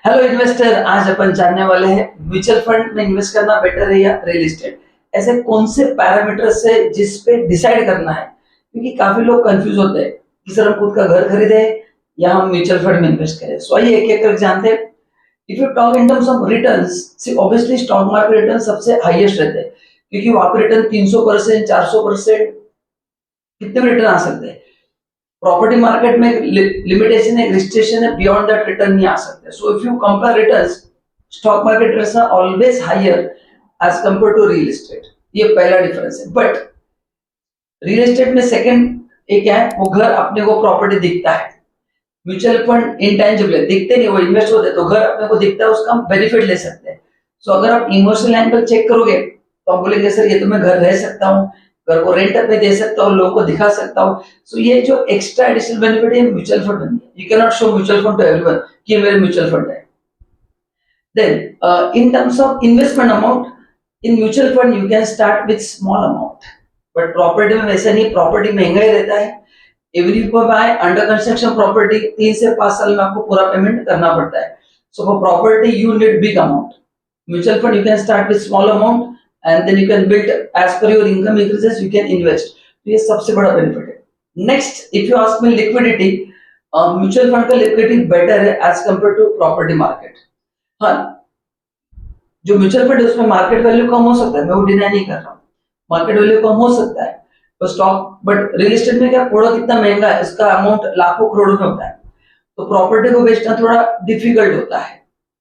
Hello investor, आज अपन जानने वाले हैं म्यूचुअल फंड में इन्वेस्ट करना बेटर है या रियल एस्टेट। ऐसे कौन से पैरामीटर्स है जिस पे डिसाइड करना है, क्योंकि काफी लोग कंफ्यूज होते हैं कि सर हम खुद का घर खरीदे या हम म्यूचुअल फंड में इन्वेस्ट करें। सो आइए एक एक करके जानते हैं। If you talk in terms of returns, see obviously stock market return सबसे हाईएस्ट रहते हैं, क्योंकि वहां पे रिटर्न 300%, 400%, कितने भी रिटर्न आ सकते हैं। प्रॉपर्टी मार्केट में लिमिटेशन है, रिस्ट्रिक्शन है, बियॉन्ड दैट रिटर्न नहीं आ सकते। So if you compare returns, stock market returns are always higher as compared to real estate. ये पहला डिफरेंस है। बट रियल एस्टेट में सेकंड एक है, वो घर अपने को प्रॉपर्टी दिखता है। म्यूचुअल फंड इंटेंजिबल है, दिखते नहीं, वो इन्वेस्ट होते, तो घर अपने को दिखता है, उसका हम बेनिफिट ले सकते हैं। सो अगर आप इमोशनल एंगल चेक करोगे तो आप बोलेंगे सर ये तो मैं घर रह सकता हूँ, घर को रेंट पे दे सकता हूँ, लोगों को दिखा सकता हूँ। सो ये जो एक्स्ट्रा एडिशनल बेनिफिट है म्यूचुअल फंड में है। You can not show mutual fund to everyone कि ये मेरे म्यूचुअल फंड है। Then in terms of investment amount, in mutual fund you can start with small amount, but property में वैसा नहीं, प्रॉपर्टी महंगा ही रहता है। Every buy under construction property 3 से 5 साल में आपको पूरा पेमेंट करना पड़ता है। So for property you need big amount. Mutual fund you can start with small amount and then you can build as per your income increases, you can invest। तो ये सबसे बड़ा बेनिफिट है। Next, if you ask me liquidity, mutual fund का liquidity better है as compared to property market. हाँ, जो mutual फंड है उसमें मार्केट वैल्यू कम हो सकता है, मैं वो डिनाई नहीं कर रहा हूँ, मार्केट वैल्यू कम हो सकता है तो स्टॉक, बट रियल एस्टेट में क्या प्रोडक्ट कितना महंगा है, उसका अमाउंट लाखों करोड़ों में होता है, तो प्रॉपर्टी को बेचना थोड़ा डिफिकल्ट होता है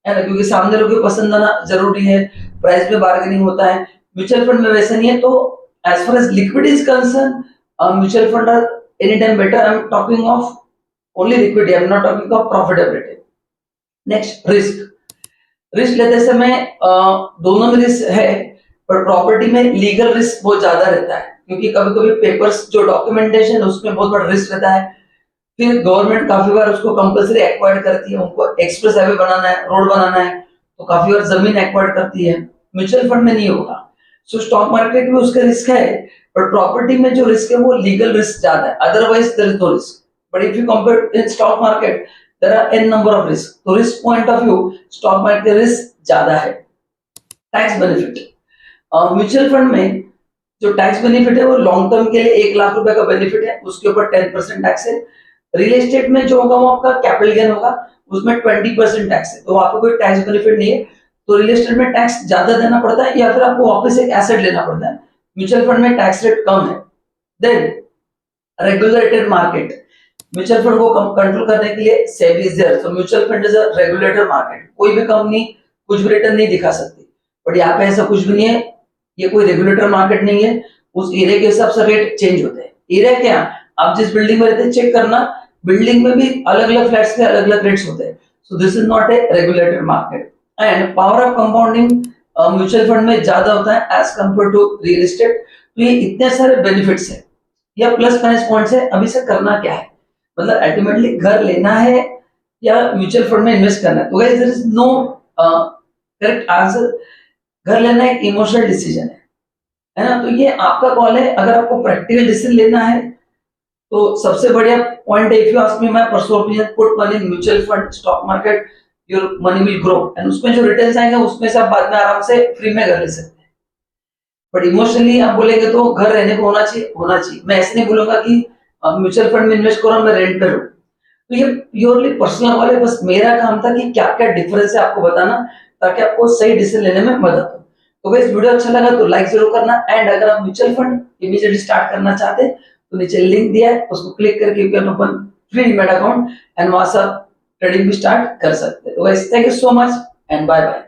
ना, क्योंकि सामने लोगों को पसंद आना जरूरी है, प्राइस में बार्गेनिंग होता है। म्यूचुअल फंड में वैसा नहीं है। तो as far as liquidity is concern, mutual fund are any time better. I am talking of only liquidity, I am not talking of profitability. Next, risk लेते समय दोनों में रिस्क है, पर प्रॉपर्टी में लीगल रिस्क बहुत ज्यादा रहता है, क्योंकि कभी कभी पेपर्स जो डॉक्यूमेंटेशन उसमें बहुत बड़ा रिस्क रहता है। फिर गवर्नमेंट काफी बार उसको कंपल्सरी एक्वायर करती है, उनको एक्सप्रेस हाईवे बनाना है, रोड बनाना है, तो काफी बार जमीन एक्वायर करती है। म्यूचुअल फंड में नहीं होगा। सो स्टॉक मार्केट में उसका रिस्क है, पर प्रॉपर्टी में जो रिस्क है वो लीगल रिस्क ज्यादा है, otherwise there is no risk. But if you compare in stock market there are N number of risk, तो risk point of view stock market risk ज्यादा है। टैक्स बेनिफिट, म्यूचुअल फंड में जो tax benefit है वो long term के लिए 1 लाख रुपए का बेनिफिट है, उसके ऊपर 10% टैक्स है। रियल एस्टेट में जो होगा वो आपका कैपिटल गेन होगा, उसमें 20% टैक्स है, तो आपको कोई टैक्स बेनिफिट नहीं है। तो रियल एस्टेट में टैक्स ज्यादा देना पड़ता है या फिर आपको वापस एक एसेट लेना पड़ता है। म्यूचुअल फंड में टैक्स रेट कम है। Then regulated market, mutual fund को कंट्रोल करने के लिए SEBI is there, so mutual fund is a regulated market. कोई भी कंपनी कुछ भी रिटर्न नहीं दिखा सकती, बट यहाँ पे ऐसा कुछ भी नहीं है, ये कोई रेगुलेटर मार्केट नहीं है। उस एरिया के हिसाब से रेट चेंज होते हैं। एरिया क्या, आप जिस बिल्डिंग में रहते हैं चेक करना, बिल्डिंग में भी अलग अलग फ्लैट्स के अलग अलग रेट्स होते हैं। So this is not a regulated market. And power of compounding mutual fund में ज्यादा होता है as compared to real estate. तो ये इतने सारे बेनिफिट्स है या प्लस माइनस पॉइंट्स है। अभी से करना क्या है, मतलब अल्टीमेटली घर लेना है या म्यूचुअल फंड में इन्वेस्ट करना है। तो guys there is no correct answer. घर लेना एक इमोशनल डिसीजन है ना, तो ये आपका कॉल है। अगर आपको प्रैक्टिकल डिसीजन लेना है तो सबसे बढ़िया पॉइंट है, if you ask me my personal opinion, put money in mutual fund, stock market, your money will grow, and उसमें जो रिटर्न्स आएंगे उसमें से आप बाद में आराम से फ्री में घर ले सकते हैं। बट इमोशनली आप बोलेंगे तो घर रहने को होना चाहिए। मैं ऐसे नहीं बोलूंगा कि म्यूचुअल फंड में इन्वेस्ट करो, मैं रेंट पे रहूं। तो ये प्योरली पर्सनल वाले, बस मेरा काम था कि क्या क्या डिफरेंस है आपको बताना, ताकि आपको सही डिसीजन लेने में मदद हो। तो गाइस वीडियो अच्छा लगा तो लाइक जरूर करना, एंड अगर आप म्यूचुअल फंड इमीडिएटली स्टार्ट करना चाहते हैं तो नीचे लिंक दिया है, उसको क्लिक करके you can open free demat account and वहां से ट्रेडिंग भी स्टार्ट कर सकते हैं। तो guys thank you so much and bye bye.